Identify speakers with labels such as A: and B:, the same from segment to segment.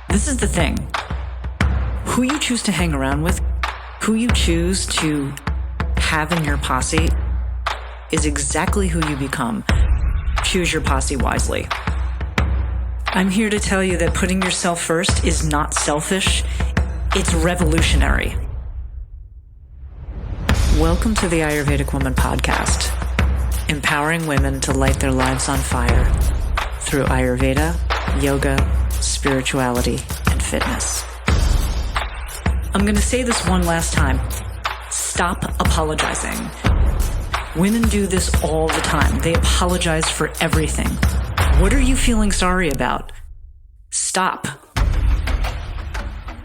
A: This is the thing. Who you choose to hang around with, who you choose to have in your posse is exactly who you become. Choose your posse wisely. I'm here to tell you that putting yourself first is not selfish, it's revolutionary. Welcome to the Ayurvedic Woman podcast, empowering women to light their lives on fire through Ayurveda, yoga, spirituality, and fitness. I'm going to say this one last time. Stop apologizing. Women do this all the time. They apologize for everything. What are you feeling sorry about? Stop.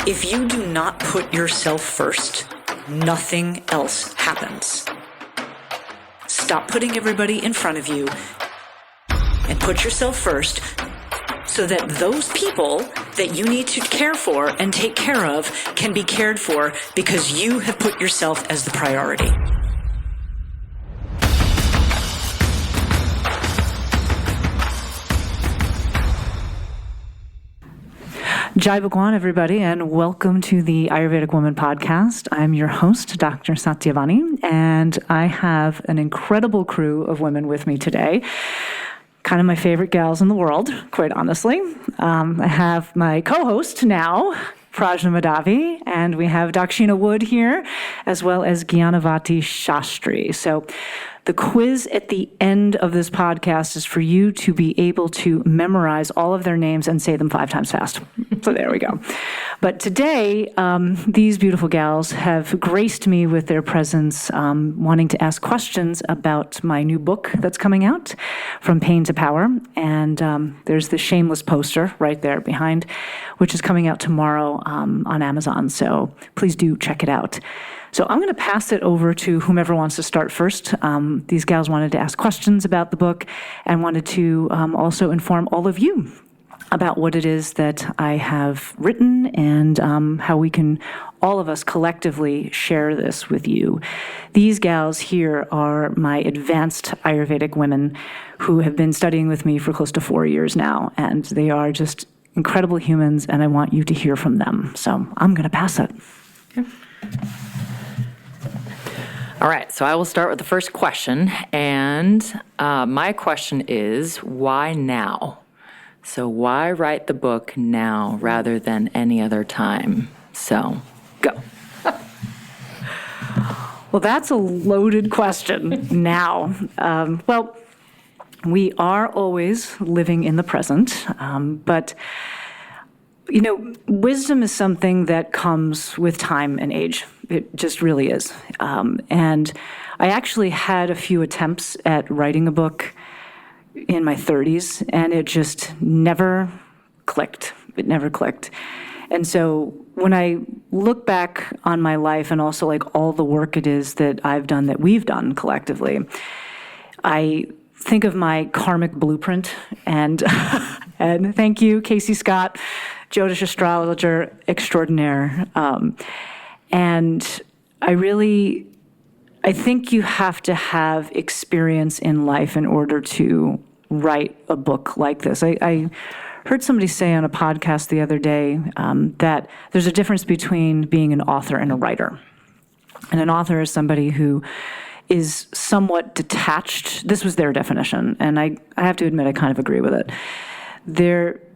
A: If you do not put yourself first, nothing else happens. Stop putting everybody in front of you and put yourself first so that those people that you need to care for and take care of can be cared for because you have put yourself as the priority. Jai Bhagwan, everybody, and welcome to the Ayurvedic Woman podcast. I'm your host, Dr. Satyavani, and I have an incredible crew of women with me today. Kind of my favorite gals in the world, quite honestly. I have my co-host now, Prajna Madhavi, and we have Dakshina Wood here, as well as Jnanavati Shastri. So the quiz at the end of this podcast is for you to be able to memorize all of their names and say them 5 times fast. So there we go. But today, these beautiful gals have graced me with their presence, wanting to ask questions about my new book that's coming out, From Pain to Power. And there's the shameless poster right there behind, which is coming out tomorrow on Amazon. So please do check it out. So I'm going to pass it over to whomever wants to start first. These gals wanted to ask questions about the book and wanted to also inform all of you about what it is that I have written and how we can, all of us collectively, share this with you. These gals here are my advanced Ayurvedic women who have been studying with me for close to 4 years now, and they are just incredible humans, and I want you to hear from them. So I'm going to pass it.
B: Okay. All right, so I will start with the first question, and my question is, why now? So why write the book now rather than any other time? So, go.
A: Well, that's a loaded question now. Well, we are always living in the present, but you know, wisdom is something that comes with time and age. It just really is. And I actually had a few attempts at writing a book in my 30s, and it just never clicked. It never clicked. And so when I look back on my life and also like all the work it is that I've done, that we've done collectively, I think of my karmic blueprint, and and thank you, Casey Scott, Jyotish astrologer extraordinaire. And I think you have to have experience in life in order to write a book like this. I heard somebody say on a podcast the other day that there's a difference between being an author and a writer. And an author is somebody who is somewhat detached. This was their definition, and I have to admit I kind of agree with it.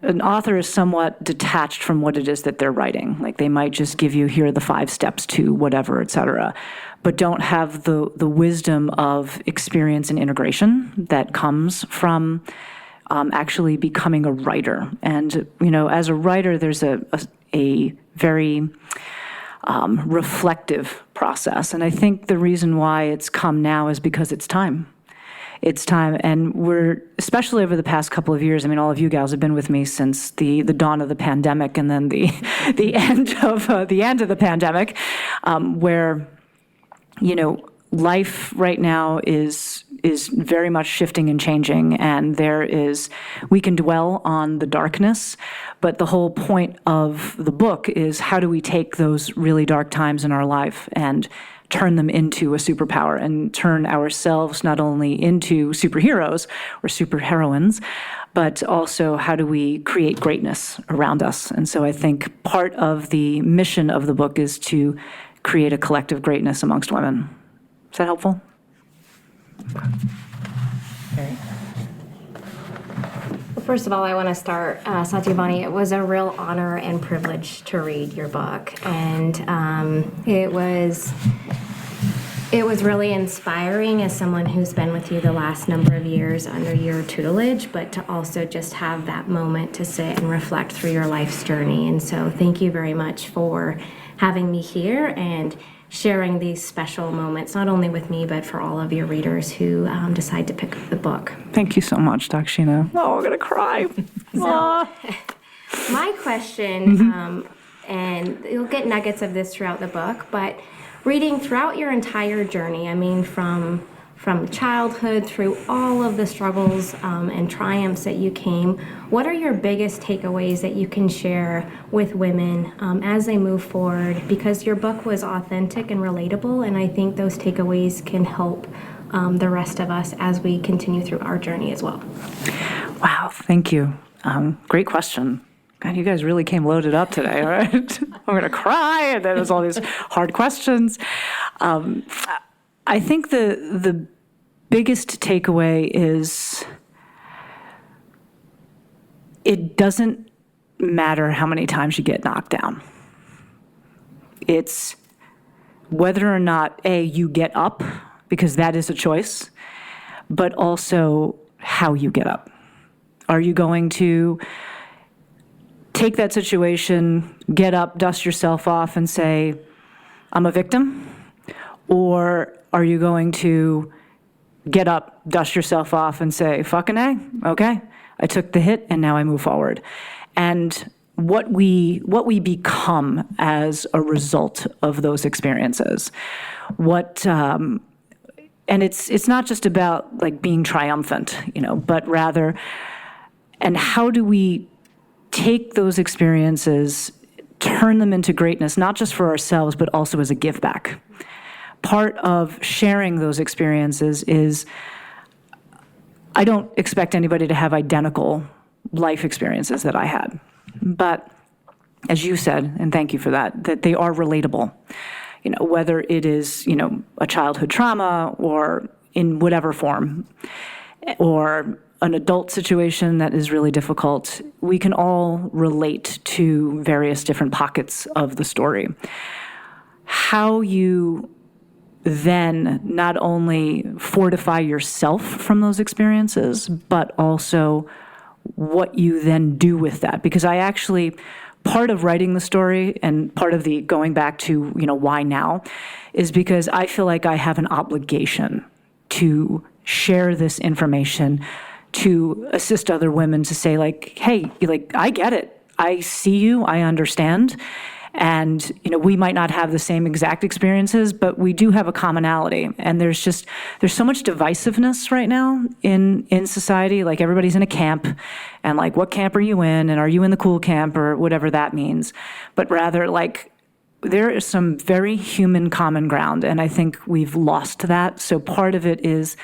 A: An author is somewhat detached from what it is that they're writing. Like they might just give you, here are the 5 steps to whatever, et cetera, but don't have the wisdom of experience and integration that comes from actually becoming a writer. And, you know, as a writer, there's a very reflective process. And I think the reason why it's come now is because it's time. It's time, and we're, especially over the past couple of years, I mean, all of you gals have been with me since the dawn of the pandemic and then the end of the pandemic, where, you know, life right now is very much shifting and changing, and we can dwell on the darkness, but the whole point of the book is how do we take those really dark times in our life and turn them into a superpower and turn ourselves not only into superheroes or superheroines, but also how do we create greatness around us. And so I think part of the mission of the book is to create a collective greatness amongst women. Is that helpful? Okay.
C: Well, first of all, I want to start, Satyavani, it was a real honor and privilege to read your book. And it was really inspiring as someone who's been with you the last number of years under your tutelage, but to also just have that moment to sit and reflect through your life's journey. And so thank you very much for having me here and sharing these special moments, not only with me, but for all of your readers who decide to pick up the book.
A: Thank you so much, Dakshina. Oh, I'm going to cry.
C: So, my question, and you'll get nuggets of this throughout the book, but reading throughout your entire journey, I mean, from childhood through all of the struggles and triumphs that you came, what are your biggest takeaways that you can share with women as they move forward? Because your book was authentic and relatable, and I think those takeaways can help the rest of us as we continue through our journey as well.
A: Wow, thank you. Great question. God, you guys really came loaded up today, all right? I'm going to cry, and then there's all these hard questions. I think the biggest takeaway is it doesn't matter how many times you get knocked down. It's whether or not, A, you get up, because that is a choice, but also how you get up. Are you going to take that situation, get up, dust yourself off, and say, I'm a victim? Or are you going to get up, dust yourself off, and say, fucking A, okay, I took the hit, and now I move forward? And what we become as a result of those experiences, and it's not just about like being triumphant, but rather, and how do we take those experiences, turn them into greatness, not just for ourselves, but also as a give back. Part of sharing those experiences is I don't expect anybody to have identical life experiences that I had. But as you said, and thank you for that they are relatable. Whether it is, a childhood trauma or in whatever form, or an adult situation that is really difficult, we can all relate to various different pockets of the story. How you then not only fortify yourself from those experiences, but also what you then do with that. Because part of writing the story and part of the going back to, why now, is because I feel like I have an obligation to share this information, to assist other women to say like, hey, I get it. I see you, I understand. And, we might not have the same exact experiences, but we do have a commonality. And there's so much divisiveness right now in society. Like everybody's in a camp, and like, what camp are you in? And are you in the cool camp, or whatever that means? But rather, like, there is some very human common ground. And I think we've lost that. So part of it is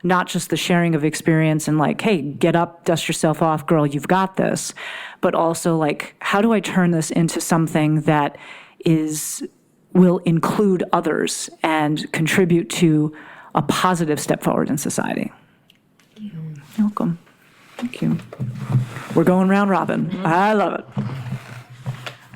A: not just the sharing of experience and like, hey, get up, dust yourself off, girl, you've got this. But also like, how do I turn this into something that will include others and contribute to a positive step forward in society? You're welcome. Thank you. We're going round robin. Mm-hmm. I love it.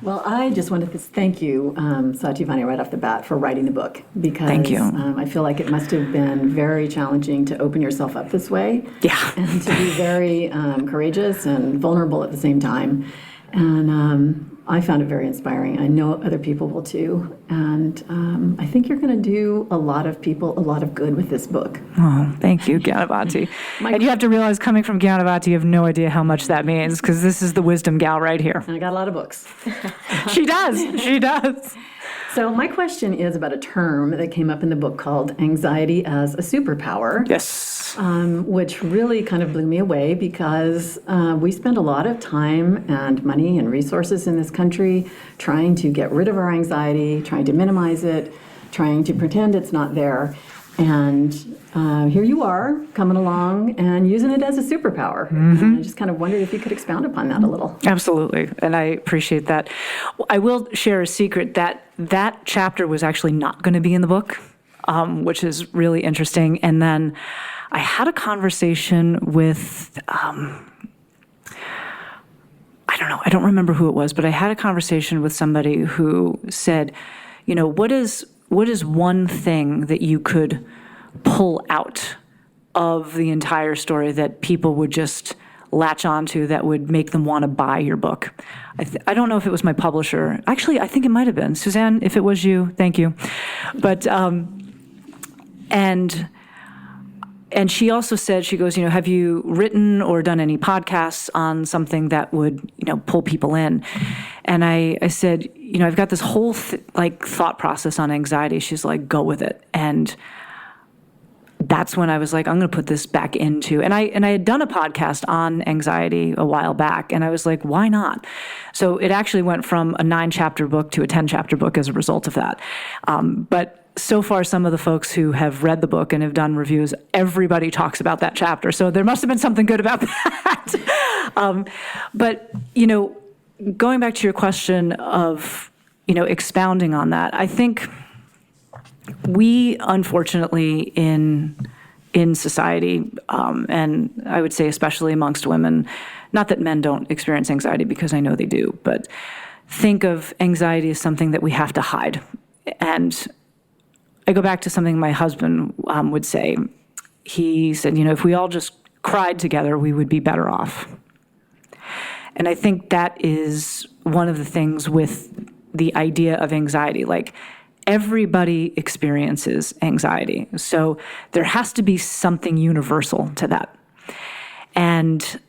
D: Well, I just wanted to thank you, Satyavani, right off the bat for writing the book, because
A: thank you.
D: I feel like it must have been very challenging to open yourself up this way.
A: Yeah.
D: And to be very courageous and vulnerable at the same time. And I found it very inspiring. I know other people will too. And I think you're going to do a lot of people a lot of good with this book.
A: Oh, thank you, Jnanavati. And you have to realize, coming from Jnanavati, you have no idea how much that means, because this is the wisdom gal right here.
D: And I got a lot of books.
A: She does. She does.
D: So my question is about a term that came up in the book called anxiety as a superpower.
A: Yes.
D: Which really kind of blew me away, because we spend a lot of time and money and resources in this country trying to get rid of our anxiety, trying to minimize it, trying to pretend it's not there. And here you are coming along and using it as a superpower. And I just kind of wondered if you could expound upon that a little.
A: Absolutely, and I appreciate that. I will share a secret that chapter was actually not going to be in the book, which is really interesting. And then I had a conversation with, I don't remember who it was, but I had a conversation with somebody who said, what is one thing that you could pull out of the entire story that people would just latch onto that would make them want to buy your book? I don't know if it was my publisher. Actually, I think it might have been. Suzanne, if it was you, thank you. But, and she also said, she goes, have you written or done any podcasts on something that would, pull people in? And I said, I've got this whole thought process on anxiety. She's like, go with it. And that's when I was like, I'm going to put this back into, and I had done a podcast on anxiety a while back, and I was like, why not? So it actually went from a 9-chapter book to a 10-chapter book as a result of that. But so far, some of the folks who have read the book and have done reviews, everybody talks about that chapter. So there must have been something good about that. But, going back to your question of, expounding on that, I think we, unfortunately, in society, and I would say especially amongst women, not that men don't experience anxiety because I know they do, but think of anxiety as something that we have to hide. And I go back to something my husband would say. He said, if we all just cried together, we would be better off. And I think that is one of the things with the idea of anxiety. Like, everybody experiences anxiety. So there has to be something universal to that. And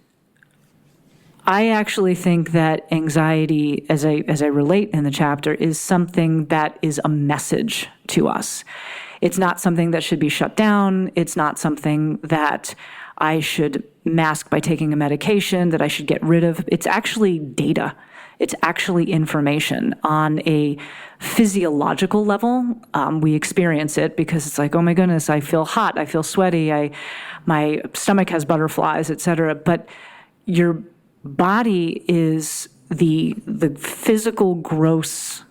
A: I actually think that anxiety, as I relate in the chapter, is something that is a message to us. It's not something that should be shut down. It's not something that I should mask by taking a medication, that I should get rid of. It's actually data. It's actually information on a physiological level. We experience it because it's like, oh my goodness, I feel hot, I feel sweaty, my stomach has butterflies, et cetera. But your body is the physical gross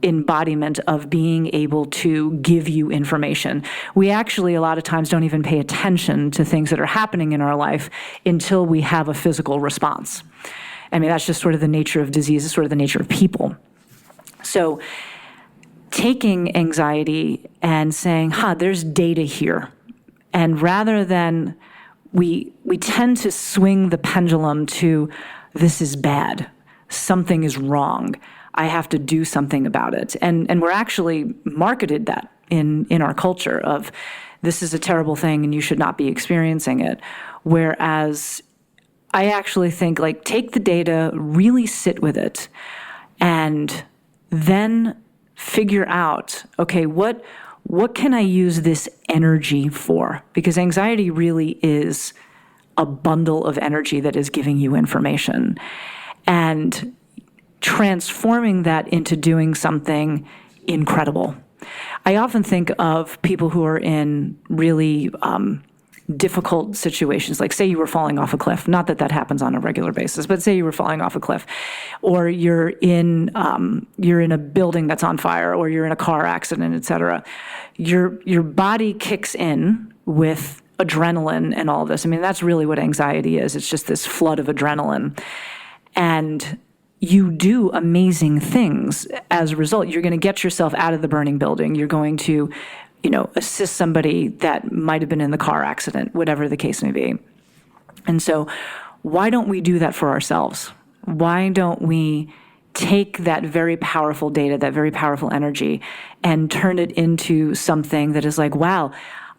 A: embodiment of being able to give you information. We actually a lot of times don't even pay attention to things that are happening in our life until we have a physical response. I mean, that's just sort of the nature of disease, it's sort of the nature of people. So taking anxiety and saying, there's data here. And rather than, we tend to swing the pendulum to, this is bad, something is wrong, I have to do something about it. And we're actually marketed that in our culture of, this is a terrible thing and you should not be experiencing it. Whereas I actually think, take the data, really sit with it, and then figure out, okay, what can I use this energy for? Because anxiety really is a bundle of energy that is giving you information. And transforming that into doing something incredible. I often think of people who are in really difficult situations, like say you were falling off a cliff, not that happens on a regular basis, but say you were falling off a cliff, or you're in a building that's on fire, or you're in a car accident, et cetera. Your body kicks in with adrenaline and all of this. I mean, that's really what anxiety is. It's just this flood of adrenaline. And you do amazing things as a result. You're going to get yourself out of the burning building. You're going to, assist somebody that might have been in the car accident, whatever the case may be. And so why don't we do that for ourselves? Why don't we take that very powerful data, that very powerful energy, and turn it into something that is like, wow,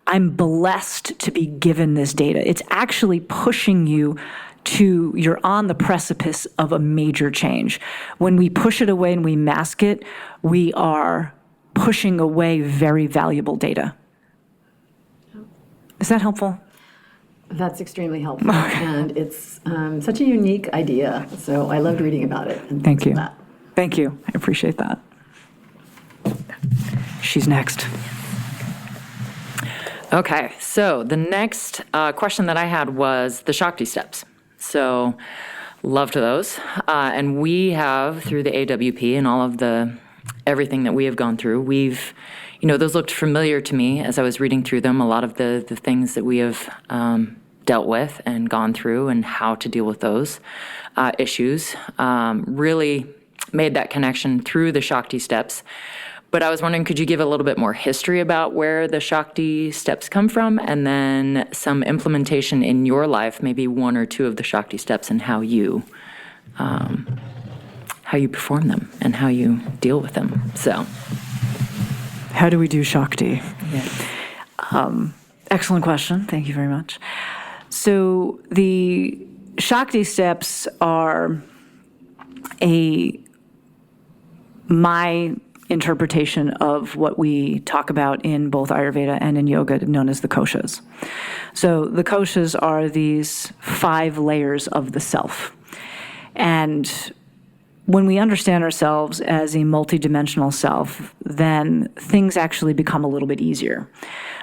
A: I'm blessed to be given this data. It's actually pushing you you're on the precipice of a major change. When we push it away and we mask it, we are pushing away very valuable data. Is that helpful?
D: That's extremely helpful, and it's such a unique idea, so I loved reading about it. And
A: Thank you.
D: for that.
A: Thank you. I appreciate that. she's next.
B: Okay, so the next question that I had was the Shakti steps. So, loved those. And we have, through the AWP and all of everything that we have gone through, those looked familiar to me as I was reading through them, a lot of the things that we have dealt with and gone through and how to deal with those issues. Really made that connection through the Shakti steps. But I was wondering, could you give a little bit more history about where the Shakti steps come from, and then some implementation in your life, maybe one or two of the Shakti steps, and how you perform them and how you deal with them. So,
A: how do we do Shakti?
B: Yeah.
A: Excellent question. Thank you very much. So the Shakti steps are my interpretation of what we talk about in both Ayurveda and in yoga, known as the koshas. So the koshas are these 5 layers of the self. And when we understand ourselves as a multidimensional self, then things actually become a little bit easier.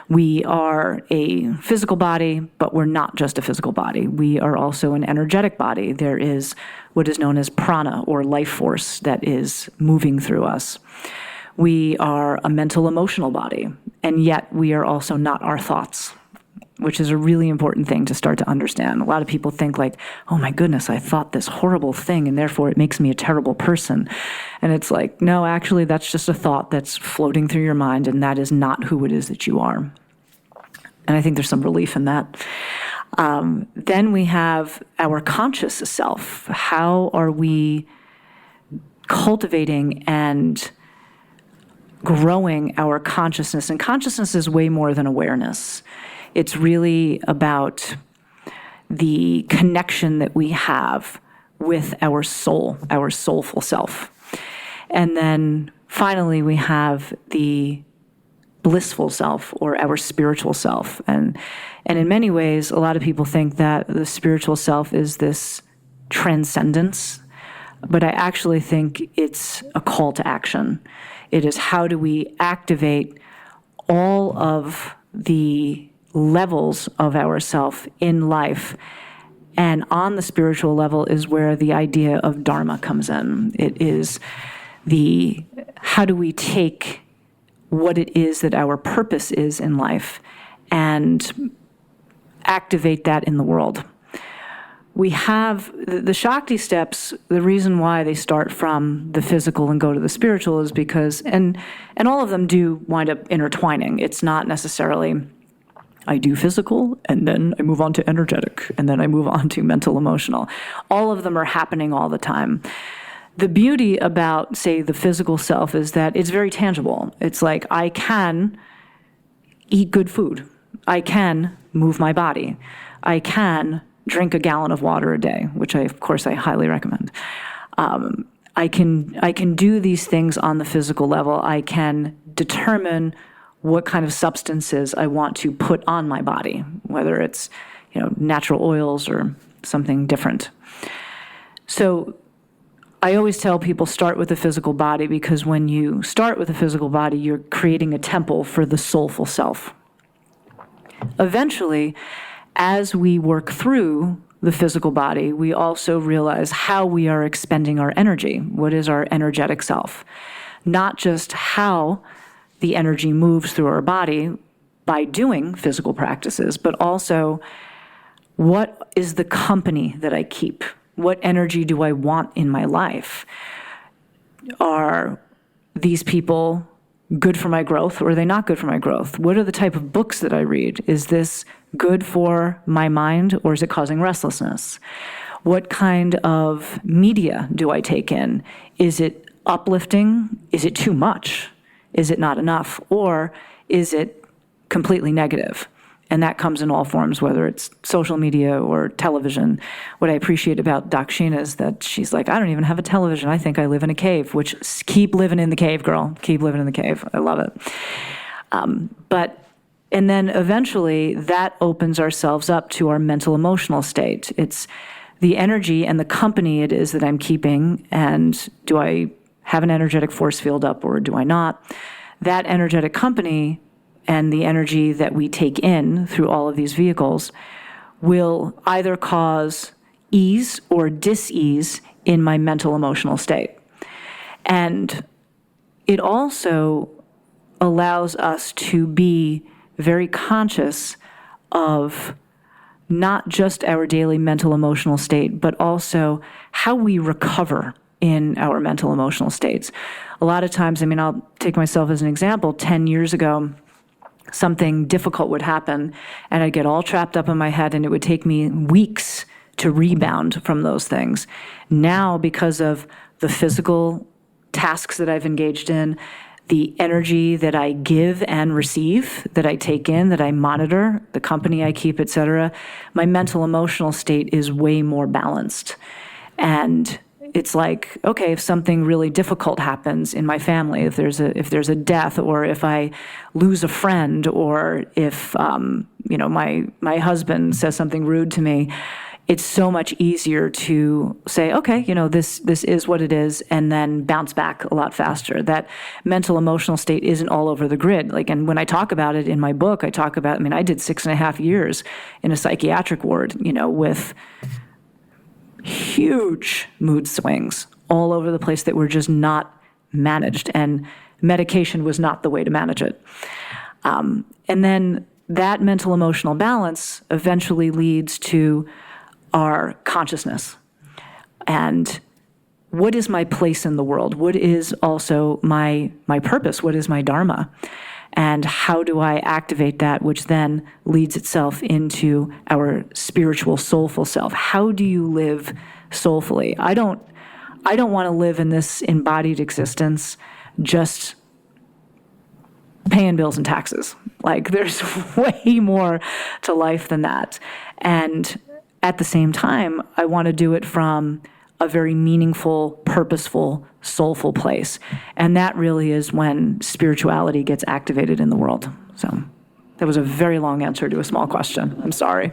A: We are a physical body, but we're not just a physical body. We are also an energetic body. There is what is known as prana, or life force, that is moving through us. We are a mental, emotional body, and yet we are also not our thoughts, which is a really important thing to start to understand. A lot of people think like, oh my goodness, I thought this horrible thing, and therefore it makes me a terrible person. And it's like, no, actually, that's just a thought that's floating through your mind, and that is not who it is that you are. And I think there's some relief in that. Then we have our conscious self. How are we cultivating and growing our consciousness? And consciousness is way more than awareness. It's really about the connection that we have with our soul, our soulful self. And then finally, we have the blissful self, or our spiritual self. And in many ways, a lot of people think that the spiritual self is this transcendence, but I actually think it's a call to action. It is, how do we activate all of the levels of ourself in life? And on the spiritual level is where the idea of dharma comes in. It is how do we take what it is that our purpose is in life and activate that in the world. We have the Shakti steps. The reason why they start from the physical and go to the spiritual is because, and all of them do wind up intertwining. It's not necessarily, I do physical, and then I move on to energetic, and then I move on to mental, emotional. All of them are happening all the time. The beauty about, say, the physical self is that it's very tangible. It's like, I can eat good food. I can move my body. I can drink a gallon of water a day, which of course I highly recommend. I can do these things on the physical level. I can determine what kind of substances I want to put on my body, whether it's, natural oils or something different. So I always tell people, start with the physical body, because when you start with the physical body, you're creating a temple for the soulful self. Eventually, as we work through the physical body, we also realize how we are expending our energy. What is our energetic self? Not just how the energy moves through our body by doing physical practices, but also what is the company that I keep? What energy do I want in my life? Are these people good for my growth, or are they not good for my growth? What are the type of books that I read? Is this good for my mind, or is it causing restlessness? What kind of media do I take in? Is it uplifting? Is it too much? Is it not enough? Or is it completely negative? And that comes in all forms, whether it's social media or television. What I appreciate about Dakshina is that she's like, I don't even have a television. I think I live in a cave, which, keep living in the cave, girl. Keep living in the cave. I love it. And then eventually that opens ourselves up to our mental, emotional state. It's the energy and the company it is that I'm keeping, and do I have an energetic force field up or do I not? that energetic company and the energy that we take in through all of these vehicles will either cause ease or dis-ease in my mental emotional state. And it also allows us to be very conscious of not just our daily mental emotional state, but also how we recover in our mental emotional states. A lot of times, I'll take myself as an example. 10 years ago, something difficult would happen, and I'd get all trapped up in my head, and it would take me weeks to rebound from those things. Now, because of the physical tasks that I've engaged in, the energy that I give and receive, that I take in, that I monitor, the company I keep, et cetera, my mental emotional state is way more balanced. And it's like, okay, if something really difficult happens in my family, if there's a death, or if I lose a friend, or if my husband says something rude to me, it's so much easier to say, okay, this is what it is, and then bounce back a lot faster. That mental emotional state isn't all over the grid. And when I talk about it in my book, I talk about, I did 6.5 years in a psychiatric ward, with huge mood swings all over the place that were just not managed, and medication was not the way to manage it. And then that mental emotional balance eventually leads to our consciousness. And what is my place in the world? What is also my purpose? What is my dharma? And how do I activate that, which then leads itself into our spiritual, soulful self? How do you live soulfully? I don't want to live in this embodied existence just paying bills and taxes. There's way more to life than that. And at the same time, I want to do it from a very meaningful, purposeful, soulful place. And that really is when spirituality gets activated in the world. So that was a very long answer to a small question. I'm sorry.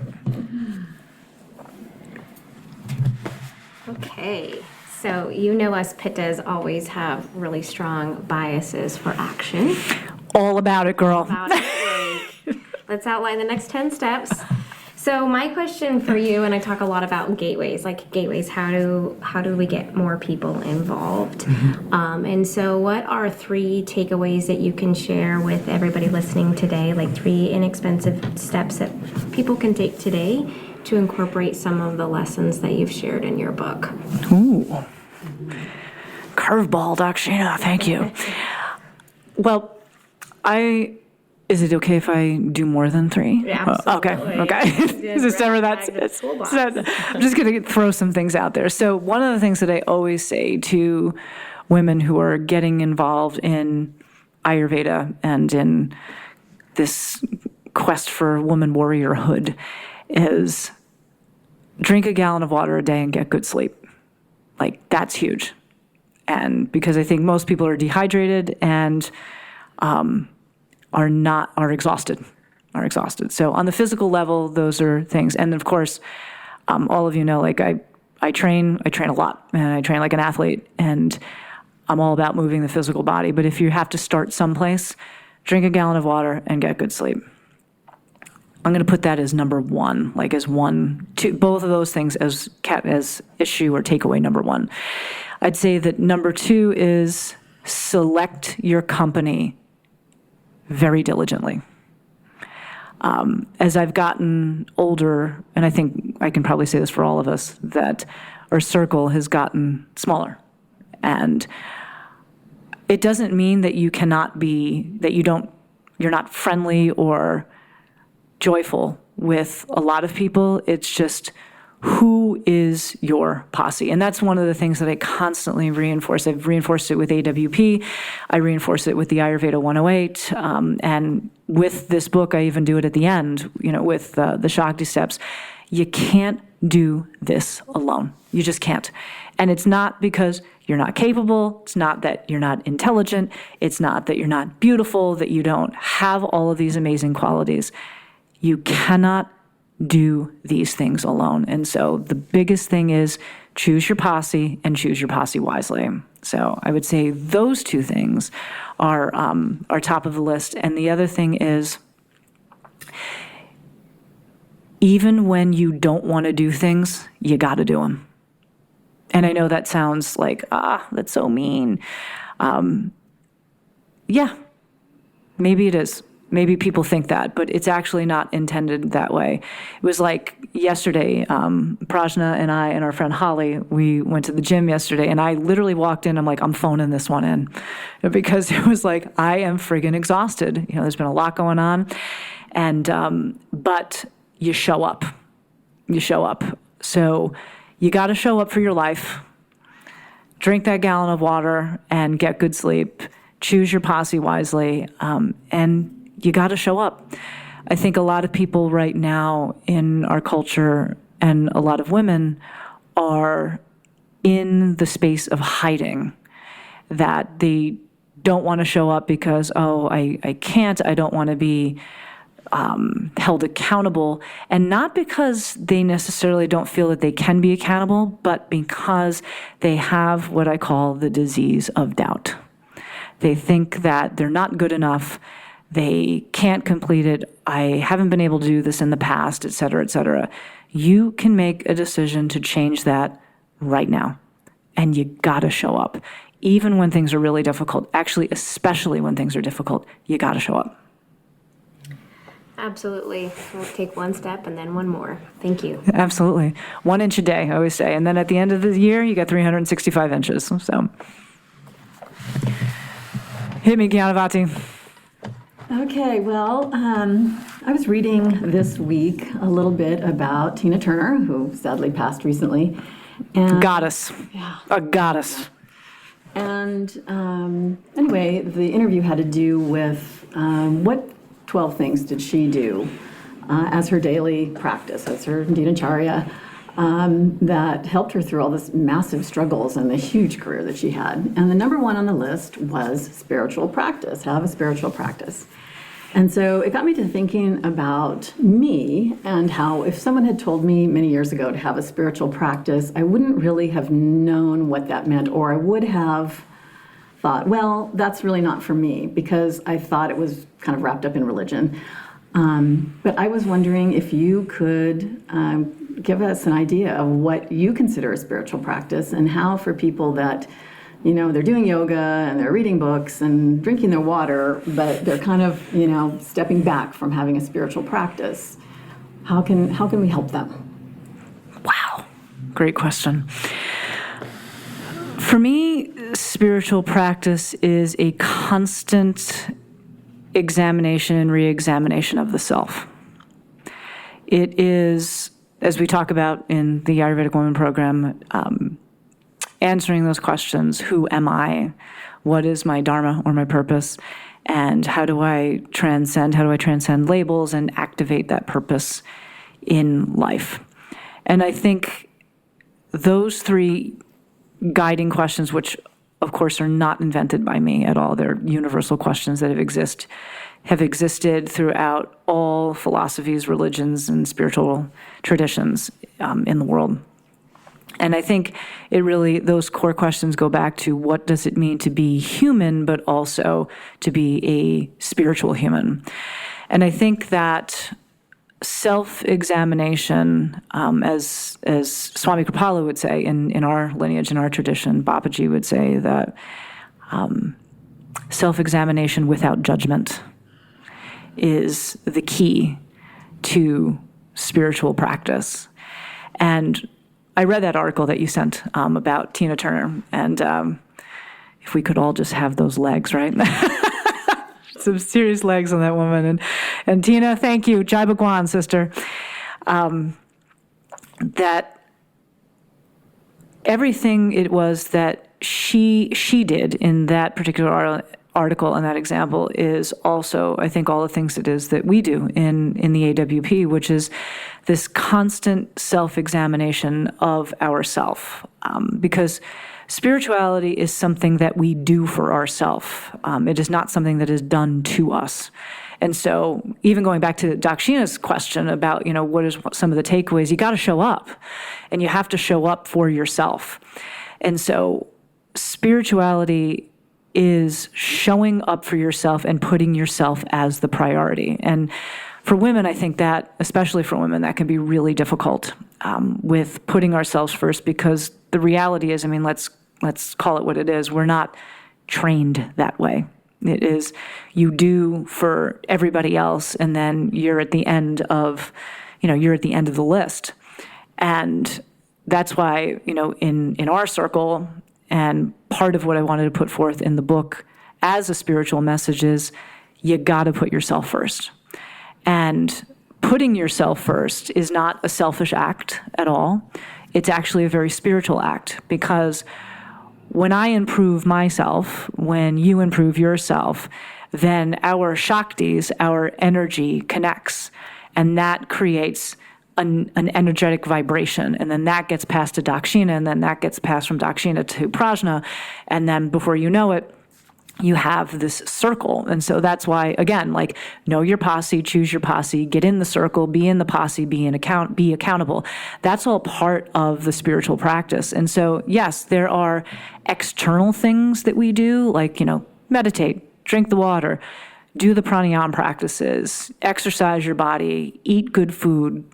C: Okay, so us Pittas always have really strong biases for action.
A: All about it, girl.
C: Let's outline the next 10 steps. So my question for you, and I talk a lot about gateways, how do we get more people involved? Mm-hmm. And so what are 3 takeaways that you can share with everybody listening today, 3 inexpensive steps that people can take today to incorporate some of the lessons that you've shared in your book?
A: Ooh. Curveball, Dakshina, thank you. Well, is it okay if I do more than 3?
C: Yeah, absolutely.
A: Okay. I'm just going to throw some things out there. So one of the things that I always say to women who are getting involved in Ayurveda and in this quest for woman warriorhood is drink a gallon of water a day and get good sleep. That's huge. And because I think most people are dehydrated and are exhausted. So on the physical level, those are things. And of course, all of you know, I train a lot, and I train like an athlete, and I'm all about moving the physical body. But if you have to start someplace, drink a gallon of water and get good sleep. I'm going to put that as number 1, as 1, 2, both of those things as issue or takeaway number 1. I'd say that number 2 is select your company very diligently. As I've gotten older, and I think I can probably say this for all of us, that our circle has gotten smaller. And it doesn't mean that you're not friendly or joyful with a lot of people. It's just, who is your posse? And that's one of the things that I constantly reinforce. I've reinforced it with AWP. I reinforce it with the Ayurveda 108. And with this book, I even do it at the end, with the Shakti steps. You can't do this alone. You just can't. And it's not because you're not capable. It's not that you're not intelligent. It's not that you're not beautiful, that you don't have all of these amazing qualities. You cannot do these things alone. And so the biggest thing is choose your posse and choose your posse wisely. So I would say those two things are top of the list. And the other thing is, even when you don't want to do things, you got to do them. And I know that sounds like, that's so mean. Yeah, maybe it is. Maybe people think that, but it's actually not intended that way. It was like yesterday, Prajna and I and our friend Holly, we went to the gym yesterday, and I literally walked in, I'm like, I'm phoning this one in. Because it was like, I am friggin' exhausted. There's been a lot going on. And, but you show up. You show up. So you got to show up for your life. Drink that gallon of water and get good sleep. Choose your posse wisely. And you got to show up. I think a lot of people right now in our culture, and a lot of women, are in the space of hiding, that they don't want to show up because, I can't, I don't want to be held accountable. And not because they necessarily don't feel that they can be accountable, but because they have what I call the disease of doubt. They think that they're not good enough. They can't complete it. I haven't been able to do this in the past, et cetera, et cetera. You can make a decision to change that right now. And you gotta show up. Even when things are really difficult, actually, especially when things are difficult, you gotta show up.
C: Absolutely. We'll take one step and then one more. Thank you.
A: Absolutely. 1 inch a day, I always say. And then at the end of the year, you got 365 inches. So hit me, Jnanavati.
D: Okay, well, I was reading this week a little bit about Tina Turner, who sadly passed recently. And,
A: goddess.
D: Yeah.
A: A goddess.
D: And anyway, the interview had to do with what 12 things did she do as her daily practice, as her Acharya, that helped her through all this massive struggles and the huge career that she had. And the number one on the list was spiritual practice, have a spiritual practice. And so it got me to thinking about me and how if someone had told me many years ago to have a spiritual practice, I wouldn't really have known what that meant, or I would have thought, well, that's really not for me, because I thought it was kind of wrapped up in religion. But I was wondering if you could give us an idea of what you consider a spiritual practice, and how for people that, they're doing yoga and they're reading books and drinking their water, but they're kind of, stepping back from having a spiritual practice. How can we help them?
A: Wow. Great question. For me, spiritual practice is a constant examination and re-examination of the self. It is, as we talk about in the Ayurvedic Women program, answering those questions: who am I? What is my dharma or my purpose? And how do I transcend labels and activate that purpose in life? And I think those three guiding questions, which of course are not invented by me at all, they're universal questions that have existed throughout all philosophies, religions, and spiritual traditions in the world. And I think those core questions go back to what does it mean to be human, but also to be a spiritual human. And I think that self-examination, as Swami Kripalu would say in our lineage, in our tradition, Babaji would say that self-examination without judgment is the key to spiritual practice. And I read that article that you sent about Tina Turner, and if we could all just have those legs, right? Some serious legs on that woman. And Tina, thank you. Jai Bhagwan, sister. That everything it was that she did in that particular article and that example is also, I think, all the things it is that we do in the AWP, which is this constant self-examination of ourself. Because spirituality is something that we do for ourselves. It is not something that is done to us. And so even going back to Dakshina's question about, what is some of the takeaways, you got to show up, and you have to show up for yourself. And so spirituality is showing up for yourself and putting yourself as the priority. And for women, I think that, especially for women, that can be really difficult with putting ourselves first, because the reality is, let's call it what it is. We're not trained that way. It is you do for everybody else, and then you're at the end of the list. And that's why, in our circle, and part of what I wanted to put forth in the book as a spiritual message is you got to put yourself first. And putting yourself first is not a selfish act at all. It's actually a very spiritual act, because when I improve myself, when you improve yourself, then our Shaktis, our energy connects, and that creates an energetic vibration. And then that gets passed to Dakshina, and then that gets passed from Dakshina to Prajna. And then before you know it, you have this circle. And so that's why, again, know your posse, choose your posse, get in the circle, be in the posse, be accountable. That's all part of the spiritual practice. And so, yes, there are external things that we do, meditate, drink the water, do the pranayama practices, exercise your body, eat good food,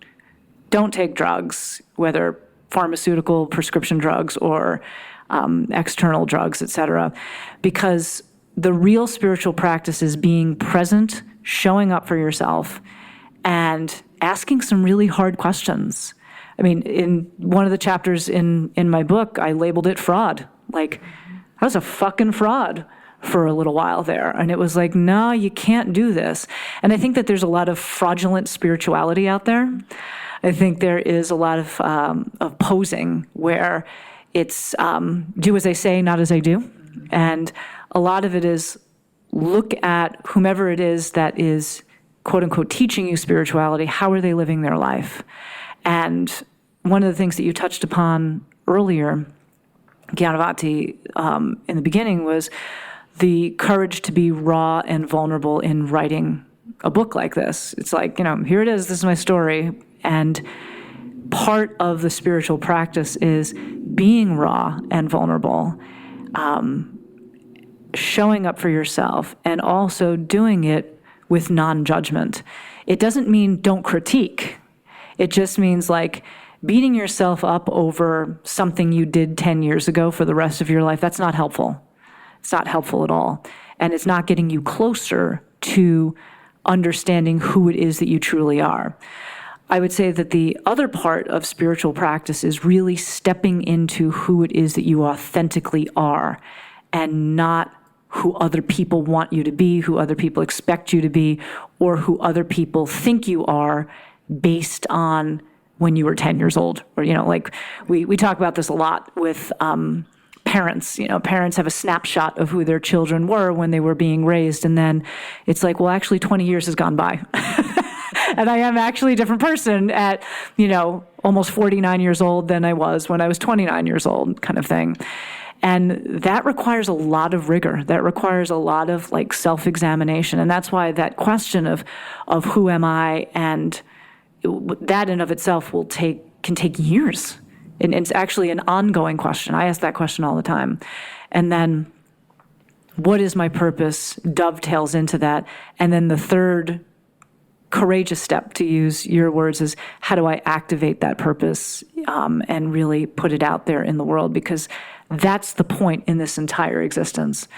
A: don't take drugs, whether pharmaceutical, prescription drugs, or external drugs, etc. Because the real spiritual practice is being present, showing up for yourself, and asking some really hard questions. In one of the chapters in my book, I labeled it fraud. I was a fucking fraud for a little while there. And it was no, you can't do this. And I think that there's a lot of fraudulent spirituality out there. I think there is a lot of posing where it's do as I say, not as I do. And a lot of it is look at whomever it is that is, quote unquote, teaching you spirituality. How are they living their life? And one of the things that you touched upon earlier, Jnanavati, in the beginning, was the courage to be raw and vulnerable in writing a book like this. It's here it is, this is my story. And part of the spiritual practice is being raw and vulnerable, showing up for yourself, and also doing it with non-judgment. It doesn't mean don't critique. It just means beating yourself up over something you did 10 years ago for the rest of your life. That's not helpful. It's not helpful at all. And it's not getting you closer to understanding who it is that you truly are. I would say that the other part of spiritual practice is really stepping into who it is that you authentically are, and not who other people want you to be, who other people expect you to be, or who other people think you are based on when you were 10 years old. Or, we talk about this a lot with parents. Parents have a snapshot of who their children were when they were being raised, and then it's well, actually 20 years has gone by. And I am actually a different person at, almost 49 years old than I was when I was 29 years old, kind of thing. And that requires a lot of rigor. That requires a lot of self-examination. And that's why that question of who am I, and that in of itself can take years. And it's actually an ongoing question. I ask that question all the time. And then what is my purpose dovetails into that. And then the third courageous step, to use your words, is how do I activate that purpose and really put it out there in the world? Because that's the point in this entire existence.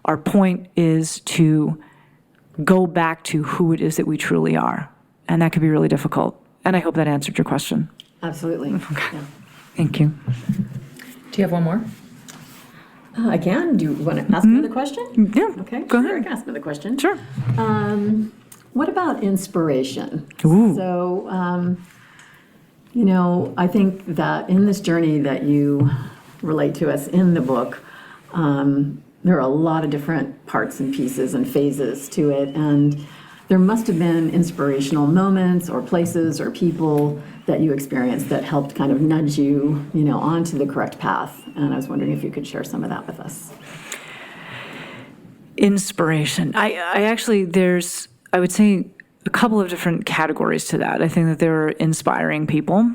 A: Our point is to go back to who it is that we truly are. And that can be really difficult. And I hope that answered your question.
D: Absolutely.
A: Okay.
D: Yeah.
A: Thank you.
B: Do you have one more?
D: I can. Do you want to ask me the question?
A: Yeah.
D: Okay.
A: Go
D: sure,
A: ahead.
D: I can ask me the question.
A: Sure.
D: What about inspiration?
A: Ooh.
D: So, I think that in this journey that you relate to us in the book, there are a lot of different parts and pieces and phases to it. And there must have been inspirational moments or places or people that you experienced that helped kind of nudge you, onto the correct path. And I was wondering if you could share some of that with us.
A: Inspiration. I actually, I would say, a couple of different categories to that. I think that there are inspiring people.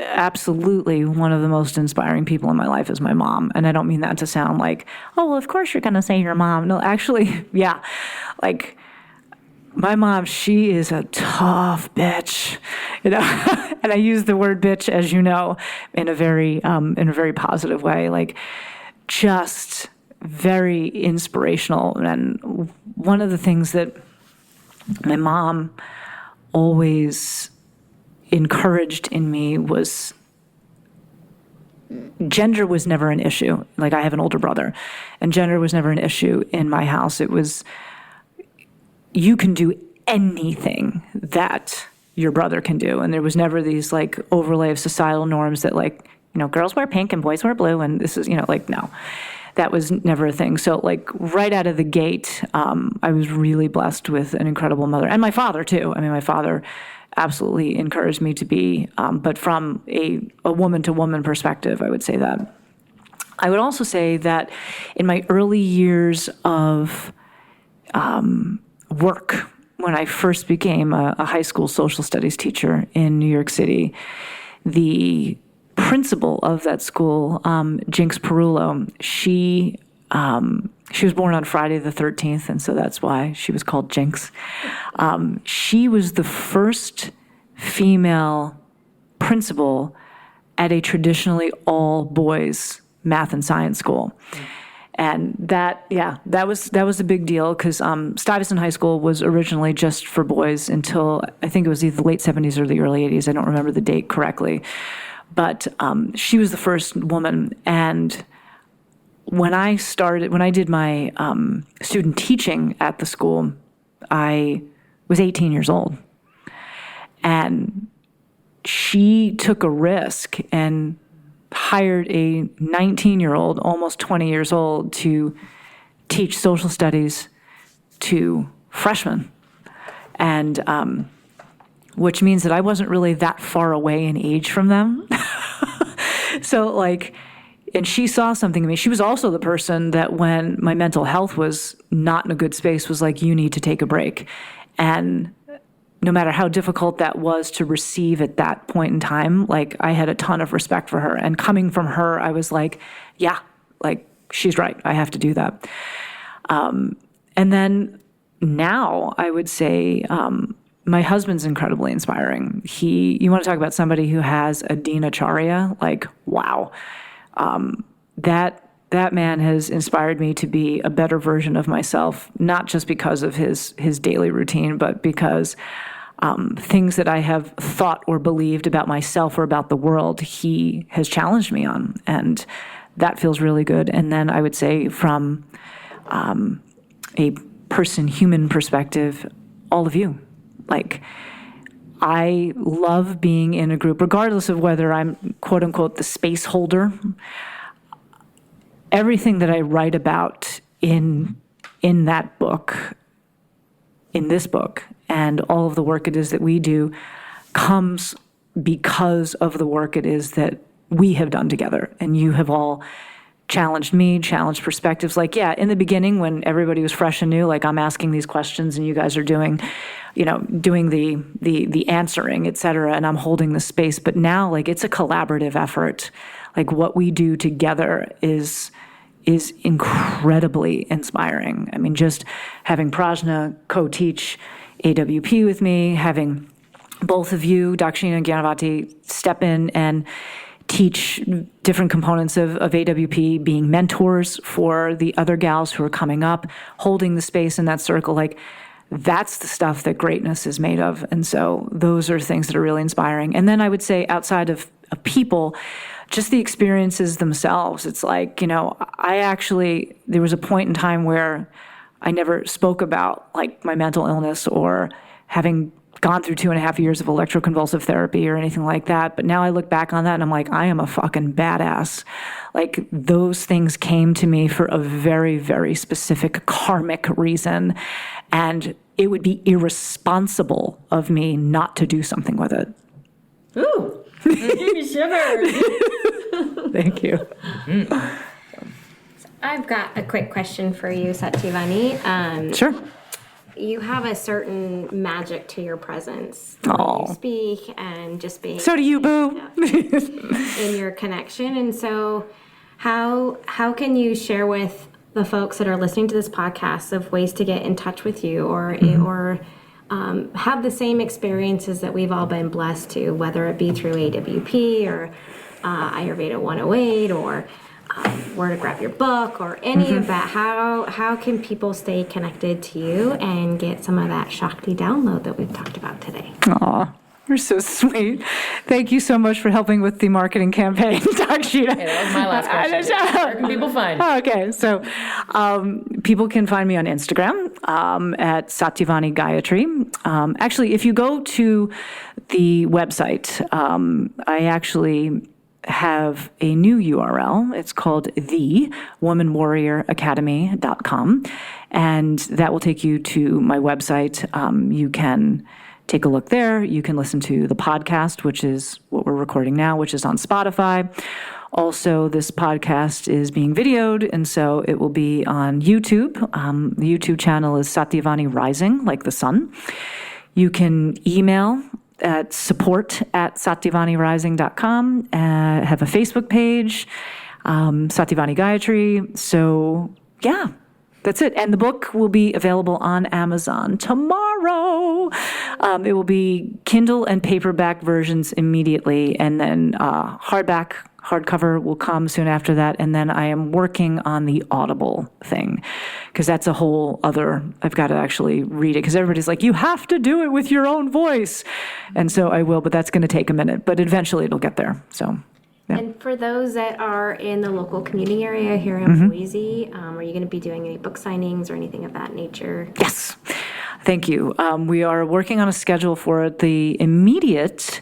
A: Absolutely one of the most inspiring people in my life is my mom. And I don't mean that to sound like, oh, well, of course you're going to say your mom. No, actually, yeah. Like, my mom, she is a tough bitch, and I use the word bitch, as you know, in a very positive way. Like, just very inspirational. And one of the things that my mom always encouraged in me was gender was never an issue. Like, I have an older brother, and gender was never an issue in my house. It was, you can do anything that your brother can do. And there was never these like overlay of societal norms that like, girls wear pink and boys wear blue. And this is, like, no, that was never a thing. So like right out of the gate, I was really blessed with an incredible mother, and my father too. I mean, my father absolutely encouraged me to be, but from a woman-to-woman perspective, I would say that. I would also say that in my early years of work, when I first became a high school social studies teacher in New York City, the principal of that school, Jinx Perullo, she was born on Friday the 13th, and so that's why she was called Jinx. She was the first female principal at a traditionally all-boys math and science school. And that was a big deal because Stuyvesant High School was originally just for boys until I think it was either the late 70s or the early 80s. I don't remember the date correctly. But she was the first woman. And when I did my student teaching at the school, I was 18 years old. And she took a risk and hired a 19-year-old, almost 20 years old, to teach social studies to freshmen. And which means that I wasn't really that far away in age from them. So like, and she saw something in me. She was also the person that when my mental health was not in a good space was like, you need to take a break. And no matter how difficult that was to receive at that point in time, like I had a ton of respect for her. And coming from her, I was like, yeah, like she's right. I have to do that. And then now I would say, my husband's incredibly inspiring. You want to talk about somebody who has a Dean Acharya? Like, wow. That man has inspired me to be a better version of myself, not just because of his daily routine, but because things that I have thought or believed about myself or about the world, he has challenged me on. And that feels really good. And then I would say from a human perspective, all of you. Like, I love being in a group, regardless of whether I'm, quote unquote, the space holder. Everything that I write about in that book, in this book, and all of the work it is that we do comes because of the work it is that we have done together. And you have all challenged me, challenged perspectives. Like, yeah, in the beginning when everybody was fresh and new, like I'm asking these questions and you guys are doing the answering, et cetera, and I'm holding the space. But now, like, it's a collaborative effort. Like, what we do together is incredibly inspiring. I mean, just having Prajna co-teach AWP with me, having both of you, Dakshina and Jnanavati, step in and teach different components of AWP, being mentors for the other gals who are coming up, holding the space in that circle, like that's the stuff that greatness is made of. And so those are things that are really inspiring. And then I would say outside of people, just the experiences themselves. It's like, there was a point in time where I never spoke about like my mental illness or having gone through 2.5 years of electroconvulsive therapy or anything like that. But now I look back on that and I'm like, I am a fucking badass. Like, those things came to me for a very, very specific karmic reason. And it would be irresponsible of me not to do something with it.
D: Ooh, it gave me shivers.
A: Thank you.
C: I've got a quick question for you, Satyavani.
A: Sure.
C: You have a certain magic to your presence
A: Aw.
C: when you speak and just being
A: So do you, boo.
C: in your connection. And so how can you share with the folks that are listening to this podcast of ways to get in touch with you or have the same experiences that we've all been blessed to, whether it be through AWP or Ayurveda 108 or where to grab your book or any of that. How can people stay connected to you and get some of that Shakti download that we've talked about today?
A: Aw, you're so sweet. Thank you so much for helping with the marketing campaign, Dakshina.
B: Okay, that was my last question. Where can people find?
A: Okay, so people can find me on Instagram at Satyavani Gayatri. Actually, if you go to the website, I actually have a new URL. It's called thewomanwarrioracademy.com, and that will take you to my website. You can take a look there. You can listen to the podcast, which is what we're recording now, which is on Spotify. Also, this podcast is being videoed, and so it will be on YouTube. The YouTube channel is Satyavani Rising, like the sun. You can email at support@satyavanirising.com. Have a Facebook page, Satyavani Gayatri. So, yeah, that's it. And the book will be available on Amazon tomorrow. It will be Kindle and paperback versions immediately, and then hardcover will come soon after that. And then I am working on the Audible thing, because that's a whole other, I've got to actually read it, because everybody's like, you have to do it with your own voice. And so I will, but that's going to take a minute, but eventually it'll get there. So, yeah.
C: And for those that are in the local community area here in Boise, are you going to be doing any book signings or anything of that nature?
A: Yes. Thank you. We are working on a schedule for it. The immediate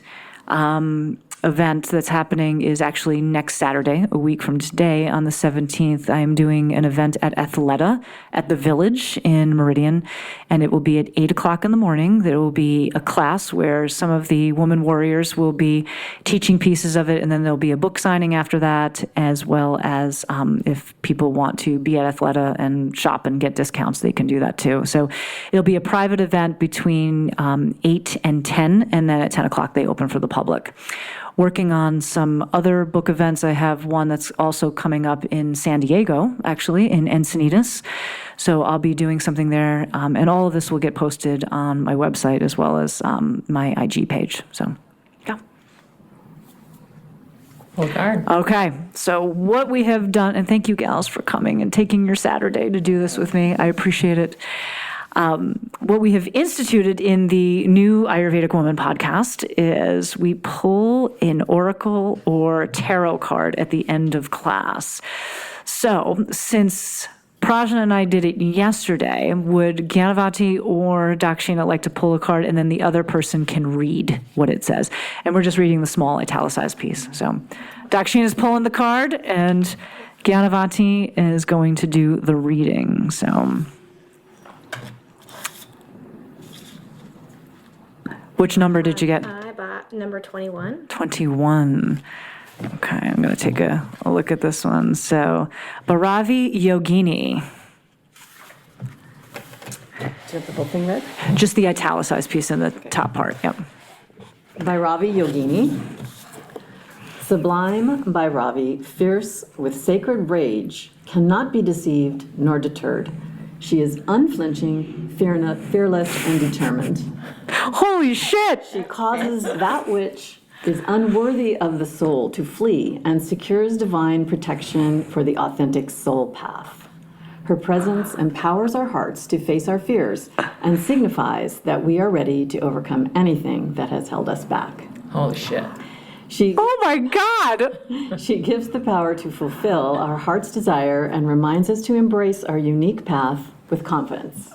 A: event that's happening is actually next Saturday, a week from today, on the 17th. I am doing an event at Athleta at the Village in Meridian, and it will be at 8 o'clock in the morning. There will be a class where some of the woman warriors will be teaching pieces of it, and then there'll be a book signing after that, as well as if people want to be at Athleta and shop and get discounts, they can do that too. So it'll be a private event between 8 and 10, and then at 10 o'clock they open for the public. Working on some other book events. I have one that's also coming up in San Diego, actually, in Encinitas. So I'll be doing something there. And all of this will get posted on my website as well as my IG page. So, yeah.
B: Well, darn.
A: Okay, so what we have done, and thank you gals for coming and taking your Saturday to do this with me. I appreciate it. What we have instituted in the new Ayurvedic Woman podcast is we pull an oracle or tarot card at the end of class. So since Prajna and I did it yesterday, would Jnanavati or Dakshina like to pull a card, and then the other person can read what it says? And we're just reading the small italicized piece. So Dakshina's pulling the card, and Jnanavati is going to do the reading. So, which number did you get?
C: I bought number 21.
A: 21. Okay, I'm going to take a look at this one. So, Bhairavi Yogini.
D: Do you have the whole thing read?
A: Just the italicized piece in the top part. Yep.
D: Bhairavi Yogini. Sublime Bhairavi, fierce with sacred rage, cannot be deceived nor deterred. She is unflinching, fearless, and determined.
A: Holy shit!
D: She causes that which is unworthy of the soul to flee and secures divine protection for the authentic soul path. Her presence empowers our hearts to face our fears and signifies that we are ready to overcome anything that has held us back.
B: Holy shit.
A: Oh my God!
D: She gives the power to fulfill our heart's desire and reminds us to embrace our unique path with confidence.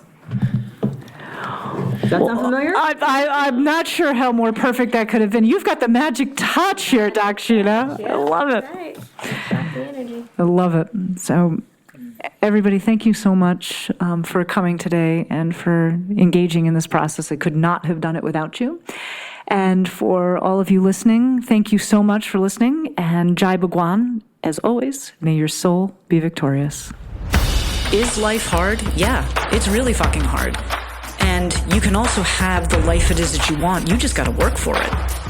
D: That sound familiar?
A: I'm not sure how more perfect that could have been. You've got the magic touch here, Dakshina. I love it.
C: Right. Got the energy.
A: I love it. So, everybody, thank you so much for coming today and for engaging in this process. I could not have done it without you. And for all of you listening, thank you so much for listening. And Jai Bhagwan, as always, may your soul be victorious.
E: Is life hard? Yeah, it's really fucking hard. And you can also have the life it is that you want. You just got to work for it.